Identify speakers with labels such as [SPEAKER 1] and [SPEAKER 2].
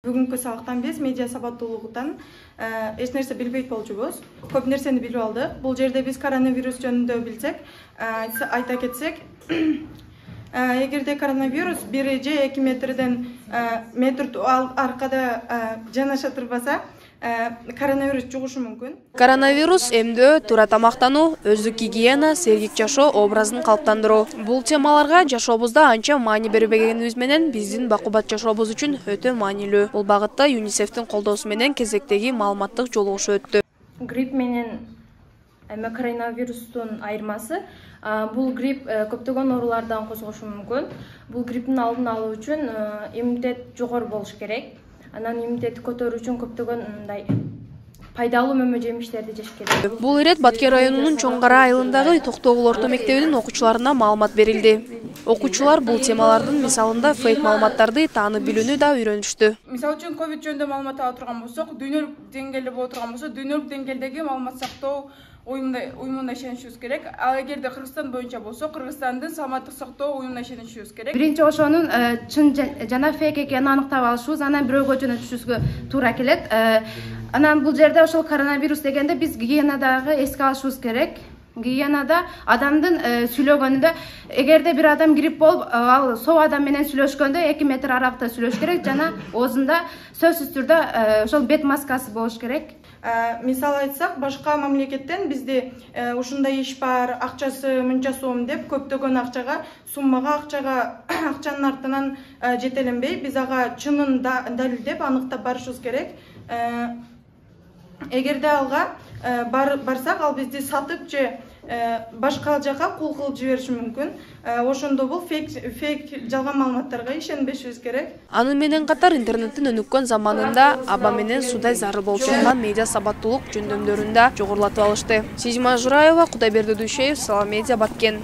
[SPEAKER 1] Бүгүнкү сабактан биз медиа сабаттуулугунан эч нерсе билбейт болчубуз. Көп нерсени билип алдык. Бул жерде биз коронавирус жөнүндө билсек, айта кетсек, эгерде коронавирус 1 же 2 метрден метр аркада жанаша турбаса, коронавирус жугушу мүмкүн.
[SPEAKER 2] Коронавирус, эмдөө, туура тамактануу, өздүк гигиена, сергек жашоо образын калыптандыруу. Бул темаларга жашообузда анча маани бербегенибиз менен биздин бакубат жашообуз үчүн өтө маанилүү. Бул багытта ЮНИСЕФтин колдоосу менен кезектеги маалыматтык жолугушуу өттү.
[SPEAKER 3] Грипп менен коронавирустун айырмасы, бул грипп көптөгөн оорулардан козгошу мүмкүн. Бул грипптин алдын алуу үчүн иммунитет жогору болуш керек. Анан иммунитетти көтөрүү үчүн көптөгөн мындай пайдалуу мөмө жемиштерди жеш керек.
[SPEAKER 2] Бул ирет Баткен районунун Чоң Кара айылындагы Токтогул орто мектебинин окуучуларына маалымат берилди. Окуучулар бул темалардын мисалында фейк маалыматтарды таанып билүүнү да үйрөнүштү.
[SPEAKER 1] Мисалы үчүн ковид жөнүндө маалымат ала турган болсок, дүйнөлүк деңгээлде боло турган болсо, дүйнөлүк деңгээлдеги маалымат сактоо уюмуна ишенишибиз керек. Ал эгерде Кыргызстан боюнча болсо, Кыргызстандын саламаттык сактоо уюмуна ишенишибиз керек.
[SPEAKER 3] Биринчи ошонун чын жана фейк экенин аныктап алышыбыз, анан бирөөгө жөнөтүшүбүзгө туура келет. Анан бул жерде ошол коронавирус дегенде биз гигиенадагы эске алышыбыз керек. Гигиенада адамдын сүйлөгөнүндө, эгерде бир адам грипп болуп, ал соо адам менен сүйлөшкөндө 2 метр аракта сүйлөш керек жана оозунда сөзсүз түрдө ошол бет маскасы болуш керек.
[SPEAKER 1] Мисал айтсак, башка мамлекеттен бизде ушундай иш бар, акчасы мынча сом деп көптөгөн акчага, суммага акчанын артынан жетеленбей, биз ага чынын далилдеп, аныктап барышыбыз керек. Эгерде алга барсак, ал бизди сатып же башка жака кул кылып жибериши мүмкүн. Ошондо бул фейк жалган маалыматтарга ишенбешибиз керек.
[SPEAKER 2] Аны менен катар интернеттин өнүккөн заманында аба менен судай зарыл болуп жаткан медиа сабаттуулук жөндөмдөрүн да жогорулатып алышты. Сизма Жураева, Кудайберди Дүйшеев, Салам Медиа, Баткен.